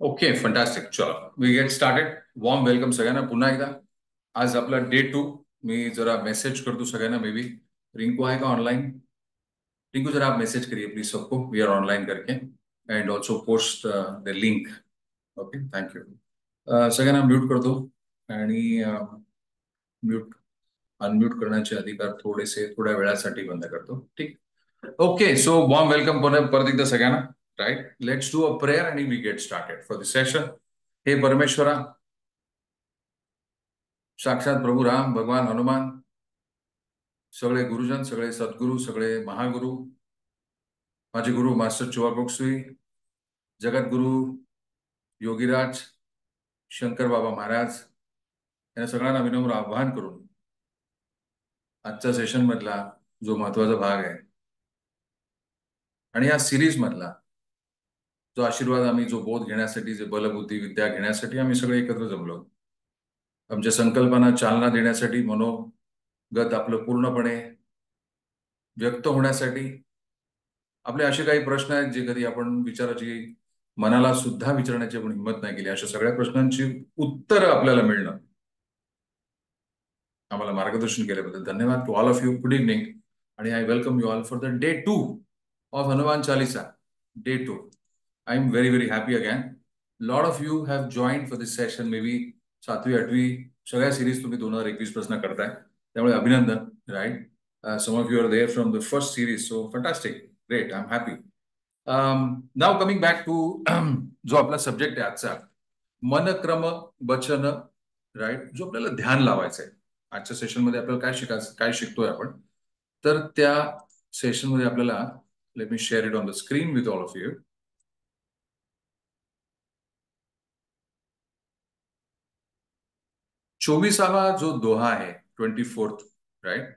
Okay, fantastic. चलो we get started. Warm welcome सगळ्यांना पुन्हा एकदा. आज आपला डे 2. मी जरा मेसेज करतो सगळ्यांना. मे बी रिंकू आहे का ऑनलाइन? रिंकू, जरा आप मैसेज करिए प्लीज सबको, वी आर ऑनलाइन करके, end also post the link. Okay, thank you. सगळ्यांना म्यूट करतो आणि म्यूट अनम्यूट करण्याचे अधिकार थोड्या वेळासाठी बंद करतो. ठीक. ओके, सो वॉर्म वेलकम परत एकदा सगळ्यांना. Right, let's do a prayer आणि we get started for this session. हे परमेश्वरा, साक्षात प्रभू राम, भगवान हनुमान, सगळे गुरुजन, सगळे सद्गुरू, सगळे महागुरु, माझे गुरु मास्टर चुआ गोक्सुई, जगद्गुरु योगीराज, शंकर बाबा महाराज, या सगळ्यांना विनम्र आवाहन करून आजच्या सेशन मधला जो महत्वाचा भाग आहे आणि या सिरीज मधला जो आशीर्वाद आम्ही, जो बोध घेण्यासाठी, जे बलबुद्धी विद्या घेण्यासाठी आम्ही सगळे एकत्र जमलो, आमच्या संकल्पना चालना देण्यासाठी, मनोगत आपलं पूर्णपणे व्यक्त होण्यासाठी, आपले असे काही प्रश्न आहेत जे कधी आपण विचाराची, मनाला सुद्धा विचारण्याची आपण हिंमत नाही केली, अशा सगळ्या प्रश्नांची उत्तर आपल्याला मिळणं, आम्हाला मार्गदर्शन केल्याबद्दल धन्यवाद. To all of you, good evening, आणि I welcome you all for the day 2 of Hanuman Chalisa. Day 2. I am very very happy again. Lot of you have join for this session. Maybe 7वी 8वी सगळ्या series तुम्ही 2021 पासून करताय, त्यामुळे अभिनंदन. Right, some of you are there from the first series, so fantastic, great, I'm happy. Now coming back to जो आपला सब्जेक्ट आहे आजचा, मन क्रम वचन. राईट, जो आपल्याला ध्यान लावायचं आहे आजच्या सेशन मध्ये. आपल्याला काय शिकतोय आपण, तर त्या सेशन मध्ये आपल्याला, let me share it on the screen with all of you. चोवीसावा जो दोहा आहे, 24th, राईट,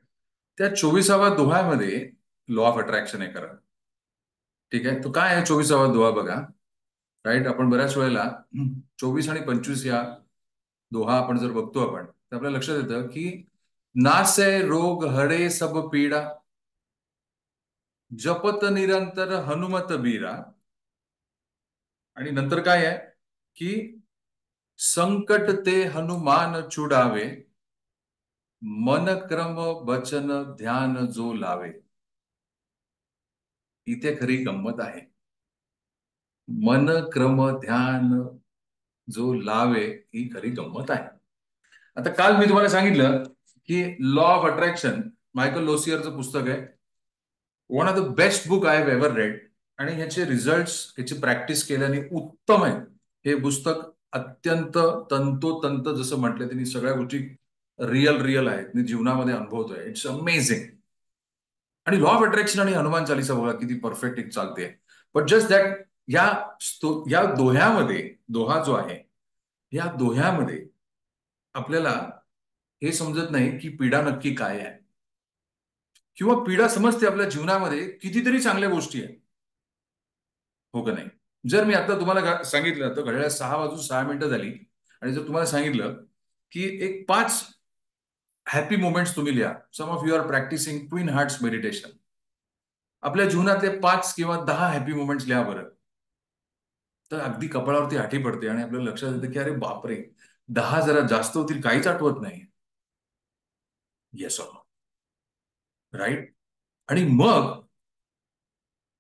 त्या 24व्या दोह्यामध्ये लॉ ऑफ अट्रॅक्शन आहे खरं. ठीक आहे, तो काय आहे 24वा दोहा बघा. राईट, आपण बऱ्याच वेळेला 24 आणि 25 या दोहा आपण जर बघतो आपण, तर आपल्याला लक्षात येतं की नासे रोग हरे सब पीडा, जपत निरंतर हनुमत बीरा, आणि नंतर काय आहे की संकट ते हनुमान छुडावे, मन क्रम वचन ध्यान जो लावे. इथे खरी गंमत आहे. मन क्रम ध्यान जो लावे, ही खरी गंमत आहे. आता काल मी तुम्हाला सांगितलं की लॉ ऑफ अट्रॅक्शन मायकल लोसियरचं पुस्तक आहे, one of the best book I have ever red, आणि ह्याचे रिझल्ट, ह्याची प्रॅक्टिस केल्याने उत्तम आहे हे पुस्तक. अत्यंत तंतोतंत, जसं म्हटलं त्यांनी, सगळ्या गोष्टी रिअल आहेत, मी जीवनामध्ये अनुभवतोय. It's amazing. आणि लॉ ऑफ अट्रॅक्शन आणि हनुमान चालीसा बघा किती परफेक्ट एक चालते. बट जस्ट दॅट, या दोह्यामध्ये, दोहा जो आहे, या दोह्यामध्ये आपल्याला हे समजत नाही की पीडा नक्की काय आहे, किंवा पीडा समजते आपल्या जीवनामध्ये कितीतरी चांगल्या गोष्टी आहेत, हो का नाही. जर मी आता तुम्हाला सांगितलं, तर घड्याळात 6:06 झाली, आणि जर तुम्हाला सांगितलं की एक 5 हॅपी मोमेंट्स तुम्ही लिहा, some of you are practising twin hearts meditation, आपल्या जीवनातले 5 किंवा 10 हॅपी मोमेंट्स लिहा बरं, तर अगदी कपाळावरती हाठी पडते आणि आपल्याला लक्षात येतं की अरे बापरे, 10 जरा जास्त होतील, काहीच आठवत नाही. Yes or no, right. आणि मग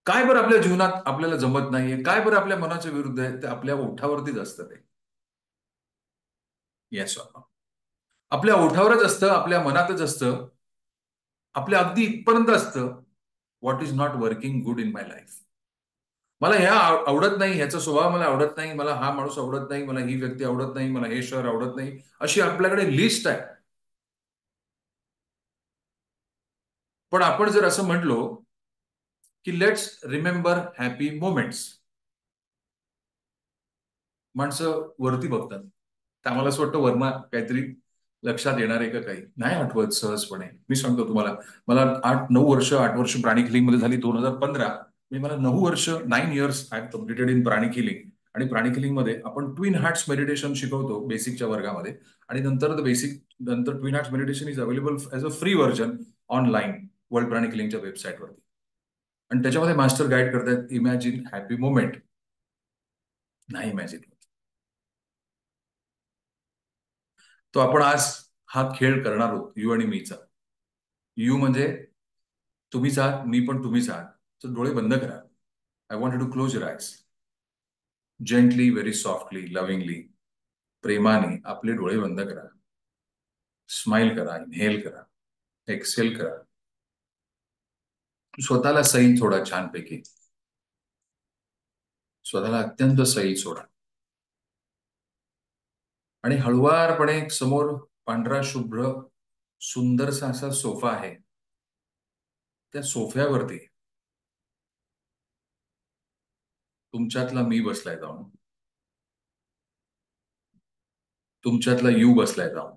काय बरं आपल्या जीवनात आपल्याला जमत नाहीये, काय बरं आपल्या मनाच्या विरुद्ध आहे, ते आपल्या ओठावरतीच असतं ते. येस ऑर नो, आपल्या ओठावरच असतं, आपल्या मनातच असतं, आपल्या अगदी इथपर्यंत असतं. What is not working good in my life. मला ह्या आवडत नाही, ह्याचा स्वभाव मला आवडत नाही, मला हा माणूस आवडत नाही, मला ही व्यक्ती आवडत नाही, मला हे शहर आवडत नाही, अशी आपल्याकडे लिस्ट आहे. पण आपण जर असं म्हटलो की लेट्स रिमेंबर हॅपी मोमेंट्स, माणसं वरती बघतात, तर आम्हाला असं वाटतं वरना काहीतरी लक्षात येणार आहे का, काही नाही आठवत सहजपणे. मी सांगतो तुम्हाला, मला 8 वर्ष प्राणिक हिलिंग मध्ये झाली 2015. मी मला 9 वर्ष, 9 years I have completed in pranic healing. आणि प्राणिक हिलिंग मध्ये आपण ट्विन हार्ट्स मेडिटेशन शिकवतो बेसिकच्या वर्गामध्ये, आणि नंतर नंतर twin hearts meditation is available as a free version online world Pranic हिलिंगच्या वेबसाईटवरती. आणि त्याच्यामध्ये मास्टर गाईड करतात, इमॅजिन हॅपी मोमेंट. नाही इमॅजिन, तो आपण आज हा खेळ करणार आहोत, यू आणि मीचा. यू म्हणजे तुम्हीच आहात, मी पण तुम्हीच आहात. तर डोळे बंद करा. I want you to close your eyes. Gently, very softly, lovingly, प्रेमाने आपले डोळे बंद करा. स्माइल करा, इनहेल करा, एक्सेल करा. स्वतःला सैल सोडा छानपैकी. स्वतःला अत्यंत सैल सोडा. आणि हळुवारपणे समोर पांढरा शुभ्र सुंदरसा असा सोफा आहे. त्या सोफ्यावरती तुमच्यातला मी बसलाय जाऊन. तुमच्यातला यू बसलाय जाऊन.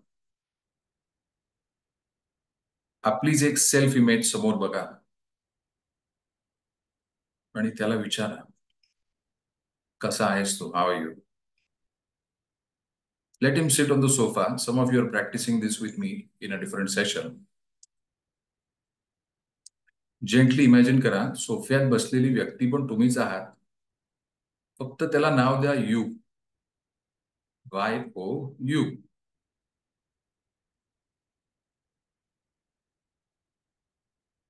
आपलीच एक सेल्फ इमेज समोर बघा आणि त्याला विचारा, कसा आहेस तू? How are you? Let him sit on the sofa. Some of you are practicing this with me in a different session. Gently imagine करा, सोफ्यात बसलेली व्यक्ती पण तुम्हीच आहात. फक्त त्याला नाव द्या यू. YOU.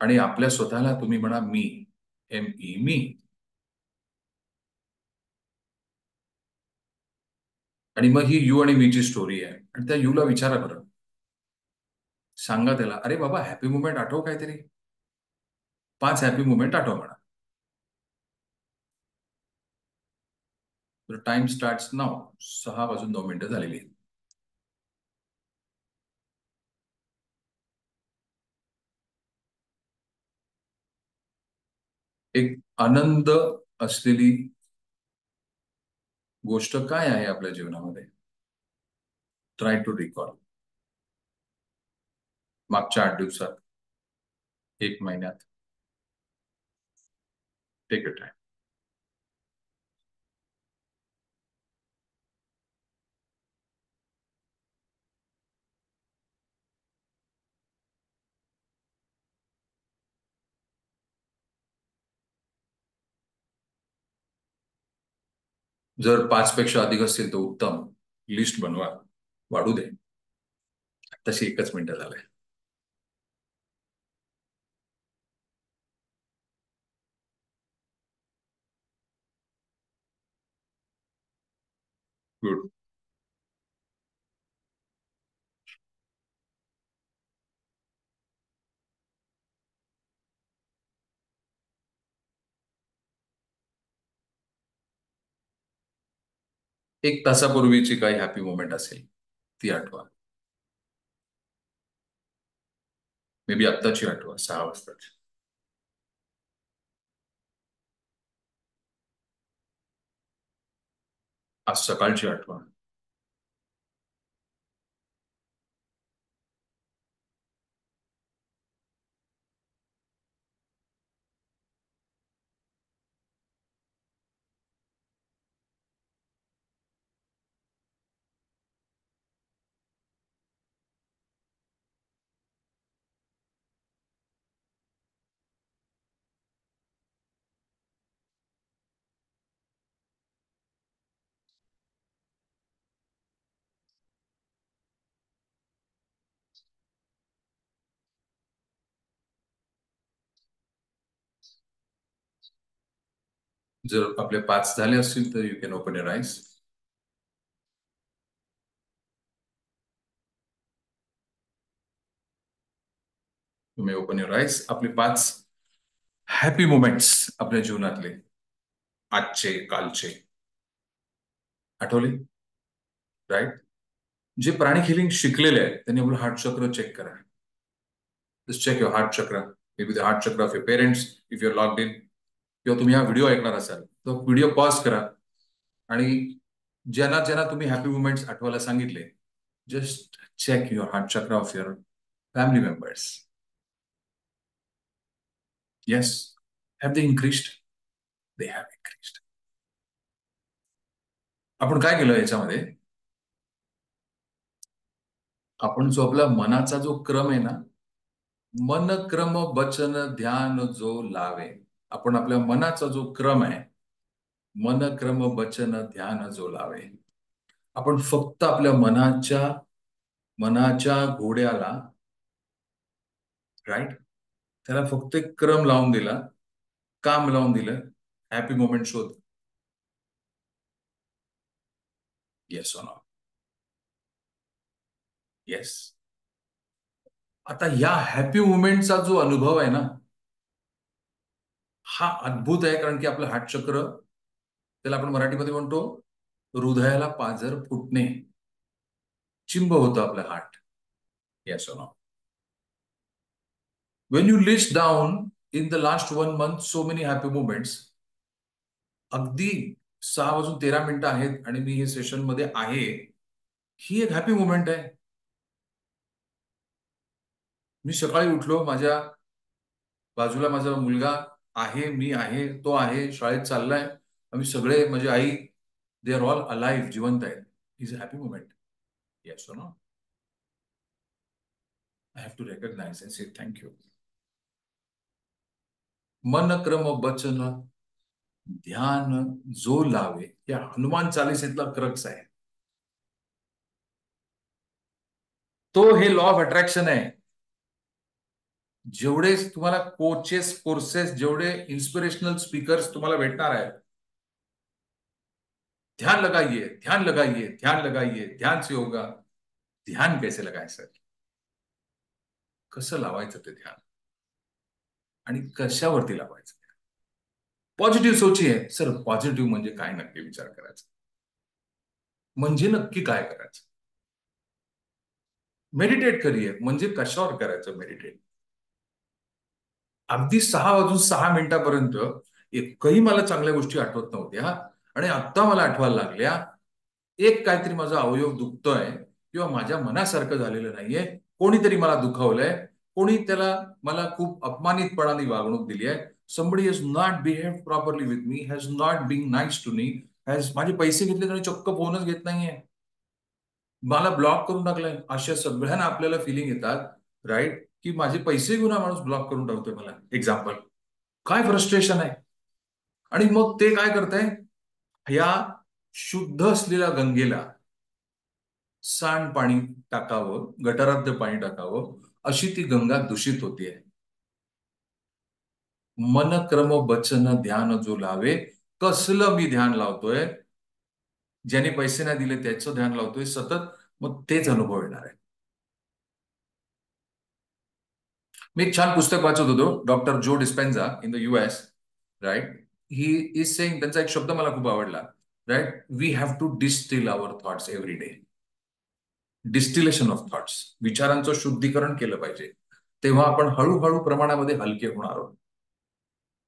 आणि आपल्या स्वतःला तुम्ही म्हणा मी. ME, मी. आणि मग ही यू आणि मीची स्टोरी आहे. आणि त्या यूला विचारा बरं. सांगा त्याला, अरे बाबा हॅपी मुमेंट आठव काहीतरी. 5 हॅपी मुमेंट आठव म्हणा. तर टाइम स्टार्ट्स नाव. 6:09 झालेली आहे. एक आनंद असलेली गोष्ट काय आहे आपल्या जीवनामध्ये? Try to recall. मागच्या 8 दिवसात, 1 महिन्यात. Take a time. जर 5 पेक्षा अधिक असतील तर उत्तम. लिस्ट बनवा, वाढू दे. तशी 1 मिनिट झालंय. गुड. एक तासापूर्वीची काही हॅपी मोमेंट असेल ती आठवा. मे बी आत्ताची आठवा, 6 वाजताची. आज सकाळची आठवा. जर आपले 5 झाले असतील तर you can open your eyes. तुम्ही ओपन युअर आईज. आपले 5 हॅपी मोमेंट्स आपल्या जीवनातले, आजचे, कालचे, आठवले? राईट. जे प्राणिक हिलिंग शिकलेले आहेत त्यांनी आपलं हार्ट चक्र चेक करा. जस्ट चेक युअर हार्ट चक्र. मे बी द हार्ट चक्र of your parents if your logged in. किंवा तुम्ही हा व्हिडिओ ऐकणार असाल तर व्हिडिओ पॉज करा आणि ज्यांना ज्यांना तुम्ही हॅपी मुमेंट्स आठवायला सांगितले, just check your heart chakra of your family members. Yes. Have they increased? They have increased. आपण काय केलं याच्यामध्ये? आपण जो आपला मनाचा जो क्रम आहे ना, मन क्रम वचन ध्यान जो लावे. आपण आपल्या मनाचा जो क्रम आहे, मन क्रम वचन ध्यान जो लावे. आपण फक्त आपल्या मनाच्या मनाच्या घोड्याला, राईट, त्याला फक्त एक क्रम लावून दिला, काम लावून दिलं, हॅपी मोमेंट शोध. Yes or no? येस. आता या हॅपी मुमेंटचा जो अनुभव आहे ना, हा अद्भुत आहे. कारण की आपलं हार्टचक्र, त्याला आपण मराठीमध्ये म्हणतो हृदयाला पाझर फुटणे, चिंब होतं आपलं heart. Yes or no? When you list down in the last 1 month so many happy moments, अगदी 6:13 आहेत आणि मी हे सेशन मध्ये आहे, ही एक हॅपी मुमेंट आहे. मी सकाळी उठलो, माझ्या बाजूला माझा मुलगा आहे, मी आहे, तो आहे, शाळेत चाललाय, आम्ही सगळे, माझी आई, दे आर ऑल अलाइव्ह, जिवंत आहेत. Is a happy moment. Yes no? I have to recognise and say thank you. मन क्रम बचन ध्यान जो लावे, या हनुमान चालीसेतला क्रक्स आहे. तो हे लॉ ऑफ अट्रॅक्शन आहे. जेवढे तुम्हाला कोचेस, कोर्सेस, जेवढे इन्स्पिरेशनल स्पीकर्स तुम्हाला भेटणार आहेत, ध्यान लगाइए, ध्यान लगाइए, ध्यान लगाइए, ध्यान से होगा. ध्यान कैसे लगायचं, कसं लावायचं ते ध्यान, आणि कशावरती लावायचं? पॉझिटिव्ह सोचिए. सर, पॉझिटिव्ह म्हणजे काय, नक्की विचार करायचा म्हणजे नक्की काय करायचं? मेडिटेट करिए. म्हणजे कशावर करायचं मेडिटेट? अगदी 6:06 एकही मला चांगल्या गोष्टी आठवत नव्हत्या, आणि आता मला आठवायला लागल्या. एक काहीतरी माझा अवयव दुखतोय, किंवा माझ्या मनासारखं झालेलं नाहीये, कोणीतरी मला दुखावलंय, कोणी त्याला मला खूप अपमानितपणाने वागणूक दिली आहे. Somebody has not behaved properly with me, has not been nice to me, has माझे पैसे घेतले तरी चक्क फोनच घेत नाहीये, मला ब्लॉक करून टाकलंय. अशा सगळ्यांना आपल्याला फिलिंग येतात, राईट, की माझे पैसे घेऊन हा माणूस ब्लॉक करून टाकतोय मला. एक्झाम्पल, काय फ्रस्ट्रेशन आहे. आणि मग ते काय करताय, या शुद्ध असलेल्या गंगेला सांडपाणी टाकावं, गटारात पाणी टाकावं, अशी ती गंगा दूषित होतीये. मन क्रम बचन ध्यान जो लावे, कसलं मी ध्यान लावतोय, ज्याने पैसे नाही दिले त्याचं ध्यान लावतोय सतत, मग तेच अनुभव येणार आहे. मी एक छान पुस्तक वाचत होतो, doctor Joe Dispenza in the US, right. He is saying, त्यांचा एक शब्द मला खूप आवडला, right, we have to distil our thoughts every day. Distillation of thoughts, विचारांचं शुद्धीकरण केलं पाहिजे, तेव्हा आपण हळूहळू प्रमाणामध्ये हलके होणार आहोत.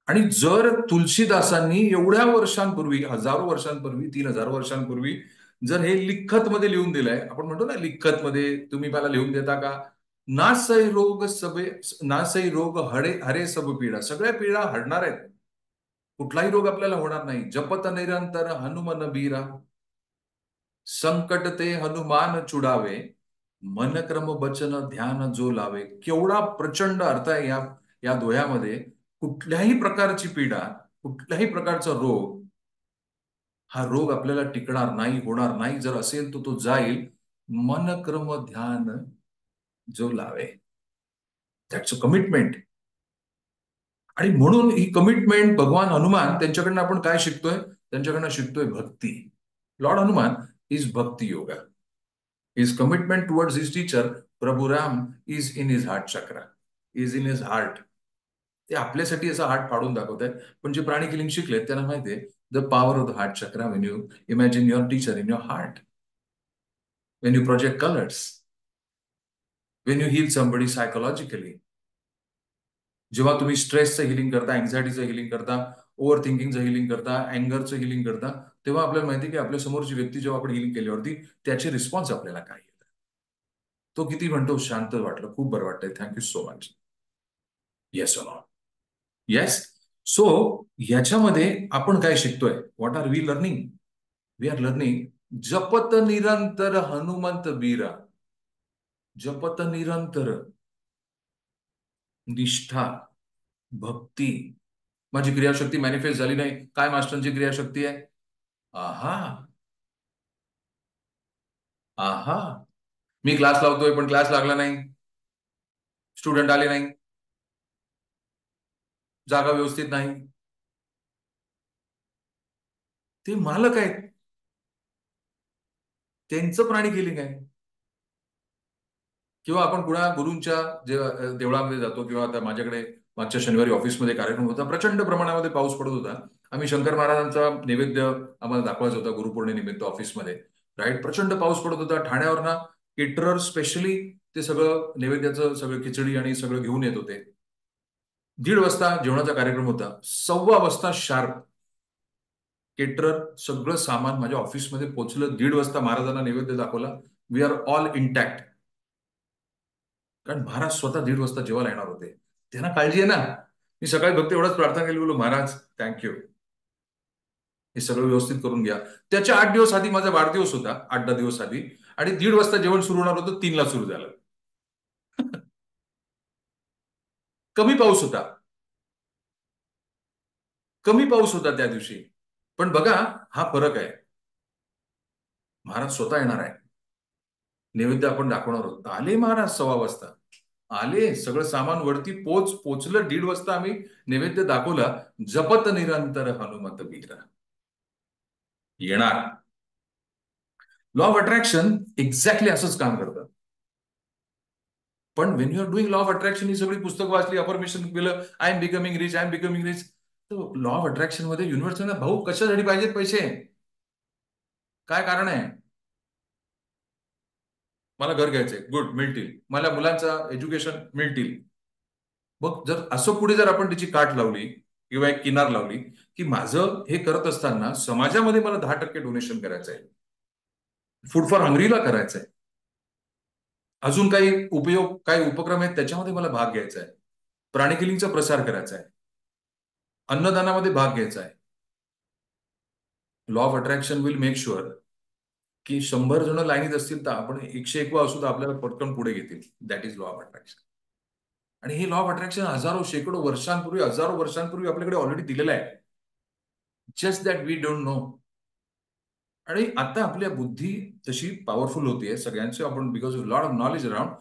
आणि जर तुलसीदासांनी एवढ्या वर्षांपूर्वी, हजारो वर्षांपूर्वी, 3,000 वर्षांपूर्वी, जर हे लिखत मध्ये लिहून दिलंय, आपण म्हणतो ना लिखत मध्ये, तुम्ही मला लिहून देता का, नासै रोग सबे, नासै रोग हरे हरे सब पीडा, सगळ्या पीडा हरणार आहेत, कुठलाही रोग आपल्याला होणार नाही. जपत निरंतर हनुमन बीरा, संकट ते हनुमान चुडावे, मन क्रम बचन ध्यान जो लावे. केवढा प्रचंड अर्थ आहे या दोह्यामध्ये. कुठल्याही प्रकारची पीडा, कुठल्याही प्रकारचा रोग, हा रोग आपल्याला टिकणार नाही, होणार नाही. जर असेल तर तो जाईल. मन क्रम ध्यान जो लावे, दॅट्स अ कमिटमेंट. आणि म्हणून ही कमिटमेंट, भगवान हनुमान, त्यांच्याकडनं आपण काय शिकतोय? त्यांच्याकडनं शिकतोय भक्ती. Lord Hanuman is bhakti yoga. His commitment towards his teacher Prabhu Ram is in his heart chakra, is in his heart. ते आपल्यासाठी असा हार्ट फाडून दाखवत आहेत. पण जे प्राणी किलिंग शिकलेत त्यांना माहितीये, the power of the heart chakra, when you imagine your teacher in your heart, when you project colours, when you heal somebody psychologically. जेव्हा तुम्ही स्ट्रेसचं हिलिंग करता, अँझायटीचं हिलिंग करता, ओव्हर थिंकिंगचं हिलिंग करता, अँगरचं हिलिंग करता, तेव्हा आपल्याला माहिती की आपल्या समोरची व्यक्ती जेव्हा आपण हिलिंग केल्यावरती त्याचे रिस्पॉन्स आपल्याला काय येतात. तो किती म्हणतो, शांत वाटलं, खूप बरं वाटतंय, thank you so much. Yes or no? Yes. So याच्यामध्ये आपण काय शिकतोय? What are we learning? We are learning जपत निरंतर हनुमंत बीरा. जपत निरंतर, निष्ठा, भक्ती. माझी क्रियाशक्ती मॅनिफेस्ट झाली नाही, काय मास्टरची क्रियाशक्ती आहे? आहा, आहा. मी क्लास लावतोय पण क्लास लागला नाही, स्टुडंट आले नाही, जागा व्यवस्थित नाही. ते मालक आहेत, त्यांचं प्राणी किलिंग आहे. किंवा आपण कुणा गुरूंच्या जे देवळामध्ये जातो, किंवा आता माझ्याकडे मागच्या शनिवारी ऑफिसमध्ये कार्यक्रम होता, प्रचंड प्रमाणामध्ये पाऊस पडत होता. आम्ही शंकर महाराजांचा नैवेद्य आम्हाला दाखवायचा होता गुरुपौर्णिमेनिमित्त ऑफिसमध्ये. राईट, प्रचंड पाऊस पडत होता. ठाण्यावरनं केटरर स्पेशली ते सगळं नैवेद्याचं सगळं खिचडी आणि सगळं घेऊन येत होते. 1:30 वाजता जेवणाचा कार्यक्रम होता. 1:15 वाजता शार्प केटरर सगळं सामान माझ्या ऑफिसमध्ये पोहोचलं. 1:30 वाजता महाराजांना नैवेद्य दाखवला. We are all intact. कारण महाराज स्वतः 1:30 वाजता जेवायला येणार होते. त्यांना काळजी आहे ना. मी सकाळी फक्त एवढंच प्रार्थना केली, बोललो महाराज थँक्यू, हे सगळं व्यवस्थित करून घ्या. त्याच्या 8 दिवस आधी माझा वाढदिवस होता, 8-10 दिवस आधी, आणि 1:30 वाजता जेवण सुरू होणार होतं, 3ला सुरू झालं. कमी पाऊस होता, कमी पाऊस होता त्या दिवशी. पण बघा, हा फरक आहे. महाराज स्वतः येणार आहे, नैवेद्य आपण दाखवणार आहोत. आले महाराज 1:15 वाजता, आले, सगळं सामान वरती पोचलं. 1:30 वाजता आम्ही नैवेद्य दाखवला. जपत निरंतर हनुमत वीरा येणार. लॉ ऑफ अट्रॅक्शन एक्झॅक्टली असंच काम करतं. पण when you are doing law of attraction, ही सगळी पुस्तक वाचली, अफर्मेशन केलं, I am becoming rich, I am becoming rich, तर लॉ ऑफ अट्रॅक्शन मध्ये युनिव्हर्स ना, भाऊ कशासाठी पाहिजेत पैसे, काय कारण आहे? मला घर घ्यायचंय, गुड, मिळतील. मला मुलांचं एज्युकेशन मिळतील. मग जर असं पुढे जर आपण त्याची काट लावली किंवा एक किनार लावली, की माझं हे करत असताना समाजामध्ये मला 10% डोनेशन करायचंय, फूड फॉर हंगरीला करायचंय, अजून काही उपयोग, काही उपक्रम आहेत त्याच्यामध्ये मला भाग घ्यायचा आहे, प्राणी किलिंगचा प्रसार करायचा आहे, अन्नदानामध्ये भाग घ्यायचा आहे, law of attraction will make sure की 100 जण लाईनीत असतील तर आपण 101वा असू तर आपल्याला पटकन पुढे घेतील. That is law of attraction. आणि हे लॉ ऑफ अट्रॅक्शन हजारो शेकडो वर्षांपूर्वी, हजारो वर्षांपूर्वी आपल्याकडे ऑलरेडी दिलेलं आहे. Just that we don't know. आणि आता आपल्या बुद्धी तशी पॉवरफुल होतीये सगळ्यांची, आपण because of lot of knowledge around,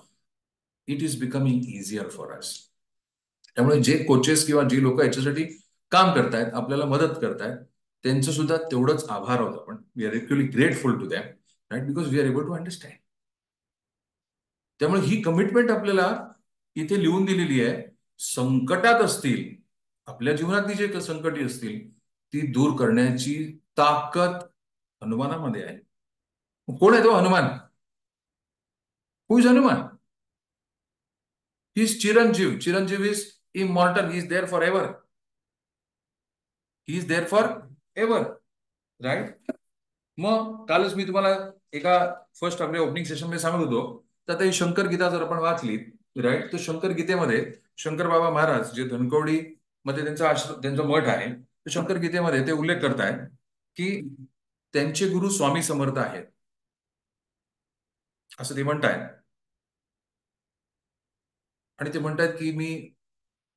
it is becoming easier for us. त्यामुळे जे कोचेस किंवा जी लोक याच्यासाठी काम करतायत, आपल्याला मदत करतायत, त्यांचं सुद्धा तेवढंच आभार आहोत आपण. We are equally grateful to them, right, because we are able to understand. त्यामुळे ही कमिटमेंट आपल्याला इथे लिहून दिलेली आहे. संकटात असतील, आपल्या जीवनातली जे संकटे असतील ती दूर करण्याची ताकद हनुमानामध्ये आहे. कोण आहे तो Hanuman? Who is Hanuman? He is Chiranjeev. Chiranjeev is immortal, he is there forever, he is there forever, right. मग कालच मी तुम्हाला एका फर्स्ट आपल्या ओपनिंग सेशन मध्ये सांगत होतो, तर आता ही शंकर गीता जर आपण वाचली, राईट, तर शंकर गीतेमध्ये शंकर बाबा महाराज जे धनकवडी मध्ये त्यांचा आश्रम, त्यांचा मठ आहे, तर शंकर गीतेमध्ये ते उल्लेख करतायत की त्यांचे गुरु स्वामी समर्थ आहेत, असं ते म्हणतायत. आणि ते म्हणतात की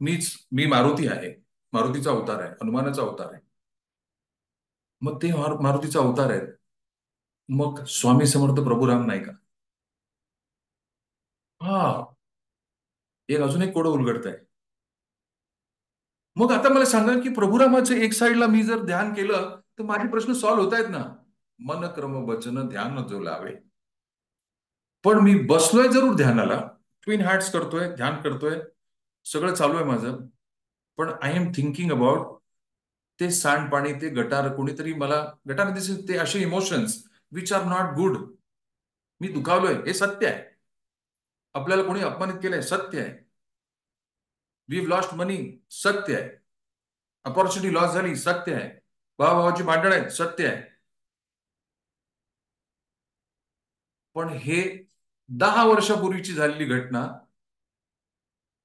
मी मारुती आहे, मारुतीचा अवतार आहे, हनुमानाचा अवतार आहे. मग ते मारुतीचा अवतार आहेत, मग स्वामी समर्थ प्रभुराम नाही का? हा, एक अजून एक कोडं उलगडत आहे. मग आता मला सांगा की प्रभुरामाचं एक साईडला मी जर ध्यान केलं तर माझे प्रश्न सॉल्व्ह होत आहेत ना. मन क्रम वचन ध्यान जो लावे. पण मी बसलोय जरूर ध्यानाला, ट्विन हार्ट्स करतोय, ध्यान करतोय, सगळं चालू आहे माझं, पण आय एम थिंकिंग अबाउट ते सांडपाणी, ते गटार, कोणीतरी मला गटार दिसत, ते असे emotions which are not good. मी दुखावलोय, हे सत्य आहे. आपल्याला कोणी अपमानित केलंय, सत्य आहे. वी हॅव लॉस्ट मनी, सत्य आहे. अपॉर्च्युनिटी लॉस झाली, सत्य आहे. भावाभावाची भांडण आहेत, सत्य आहे. पण हे 10 वर्षापूर्वीची झालेली घटना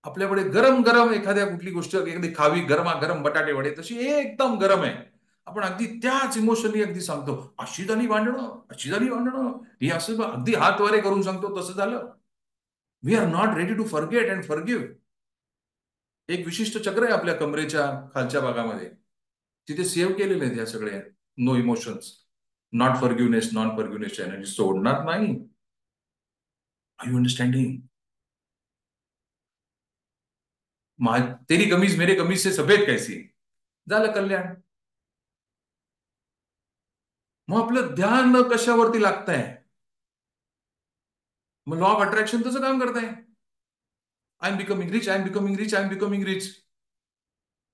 आपल्याकडे गरम गरम एखाद्या कुठली गोष्ट एखादी खावी, गरमागरम बटाटे वडे, तशी एकदम गरम आहे. आपण अगदी त्याच इमोशनली अगदी सांगतो, अशी झाली भांडणं, अशी झाली भांडणं, ही असं अगदी हात वारे करून सांगतो, तसं झालं. We are not ready to forget and forgive. एक विशिष्ट चक्र आहे आपल्या कमरेच्या खालच्या भागामध्ये, तिथे सेव्ह केलेले आहेत या सगळ्या no emotions, not forgiveness, non forgiveness energy सोडणार नाही. Are you understanding? तेरी कमीज मेरे कमीज से सफेद कैसी? झालं कल्याण. मग आपलं ध्यान कशावरती लागतंय? मग लॉ ऑफ अट्रॅक्शन तसं काम करताय. I am becoming rich, I am becoming rich, I am becoming rich.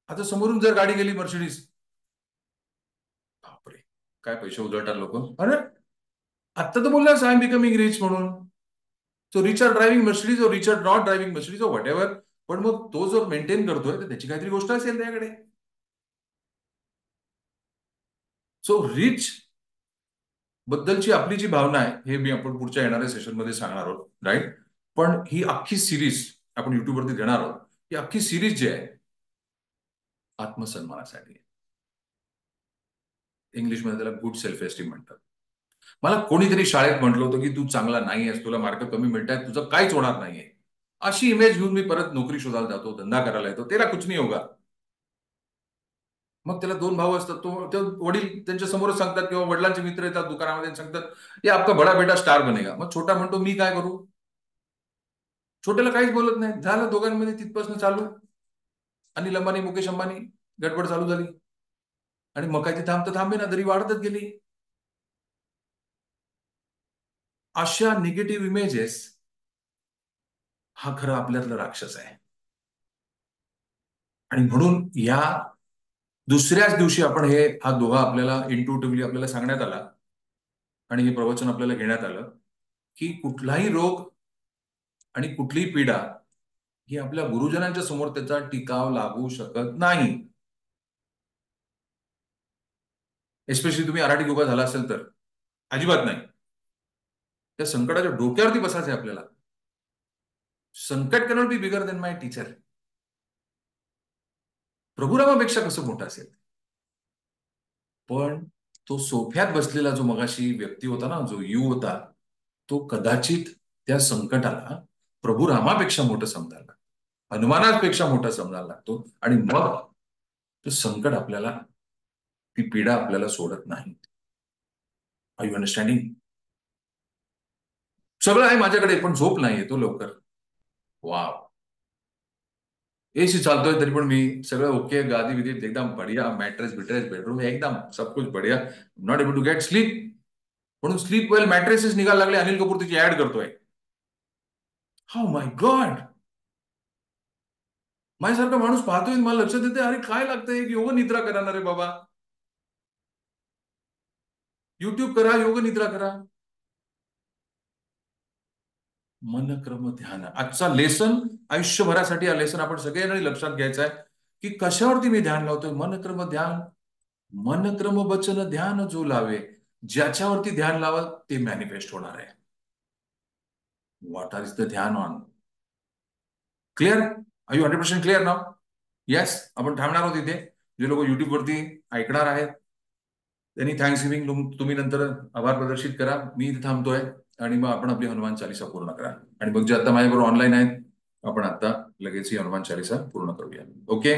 आता समोरून जर गाडी गेली मर्सिडीज, बापरे, काय पैसे उधळतात लोक. अरे आता तर बोललास आय एम बिकमिंग रिच म्हणून. So rich are driving Mercedes, और rich are not driving Mercedes, और व्हॉट एव्हर. पण मग तो जर मेंटेन करतोय तर त्याची काहीतरी गोष्ट असेल त्याकडे. सो रिच बद्दलची आपली जी भावना आहे, हे मी आपण पुढच्या येणाऱ्या सेशनमध्ये सांगणार आहोत, राईट. पण ही अख्खी सिरीज आपण युट्यूबवरती देणार आहोत. ही अख्खी सिरीज जी आहे आत्मसन्मानासाठी आहे. इंग्लिशमध्ये त्याला गुड सेल्फ एस्टीम म्हणतात. मला कोणीतरी शाळेत म्हटलं होतं की तू चांगला नाही आहेस, तुला मार्क कमी मिळत आहेत, तुझं काहीच होणार नाहीये. अशी इमेज घेऊन मी परत नोकरी शोधायला जातो, धंदा करायला येतो, तेला कुछ नाही होगा. मग त्याला दोन भाऊ असतात, वडील त्यांच्या समोरच सांगतात किंवा वडिलांचे मित्र येतात दुकानामध्ये आणि सांगतात, ये आपका बडा बेटा स्टार बनेगा. मग छोटा म्हणतो मी काय करू? छोट्याला काहीच बोलत नाही. झालं दोघांमध्ये तिथपासून चालू. अनिल अंबानी, मुकेश अंबानी, गडबड चालू झाली. आणि मग काय ती थांबता थांबे ना, दरी वाढतच गेली. अशा निगेटिव्ह इमेजेस हा खरा आपल्यातला राक्षस आहे. आणि म्हणून या दुसऱ्याच दिवशी आपण हा दोहा आपल्याला इंट्युटिव्हली आपल्याला सांगण्यात आला आणि हे प्रवचन आपल्याला घेण्यात आलं की कुठलाही रोग आणि कुठलीही पीडा ही आपल्या गुरुजनांच्या समोर त्याचा टिकाव लागू शकत नाही. एस्पेशली तुम्ही आराठी योगा झाला असेल तर अजिबात नाही. त्या संकटाच्या डोक्यावरती बसायचं आहे आपल्याला. संकट cannot be bigger than my teacher. प्रभुरामापेक्षा कसं मोठं असेल. पण तो सोफ्यात बसलेला जो मगाशी व्यक्ती होता ना, जो यू होता, तो कदाचित त्या संकटाला प्रभू रामापेक्षा मोठं समजायला, हनुमानापेक्षा मोठं समजायला लागतो. आणि मग तो संकट आपल्याला, ती पीडा आपल्याला सोडत नाही. Are you understanding? सगळं आहे माझ्याकडे पण झोप नाही येतो लवकर. वाव. एसी चालतोय तरी पण मी सगळं ओके, गादी विधी एकदम बढिया, मॅट्रेस बिट्रेस बेडरूम एकदम सब कुछ बढिया. Not able to get sleep. म्हणून स्लीप वेल मॅट्रेसेस निघायला लागले. अनिल कपूर तिची ऍड करतोय. How my god. माझ्यासारखा माणूस पाहतोय, मला लक्षात येते अरे काय लागतंय की योग निद्रा करा ना रे बाबा. युट्यूब करा, योग निद्रा करा. मन क्रम ध्यान आजचा लेसन, आयुष्यभरासाठी हा लेसन आपण सगळ्यांनी लक्षात घ्यायचा आहे की कशावरती मी ध्यान लावतोय. मन क्रम ध्यान, मन क्रम वचन ध्यान जो लावे. ज्याच्यावरती ध्यान लावा ते मॅनिफेस्ट होणार आहे. What are is the dhyan on? Clear? Are you 100% clear नाव? येस. आपण थांबणार आहोत इथे. जे लोक युट्यूबवरती ऐकणार आहेत त्यांनी थँक्स गिव्हिंग तुम्ही नंतर आभार प्रदर्शित करा. मी इथे थांबतोय आणि मग आपण आपली हनुमान चालिसा पूर्ण करा. आणि मग जे आता माझ्याबरोबर ऑनलाईन आहेत, आपण आता लगेच ही हनुमान चालिसा पूर्ण करूया. ओके.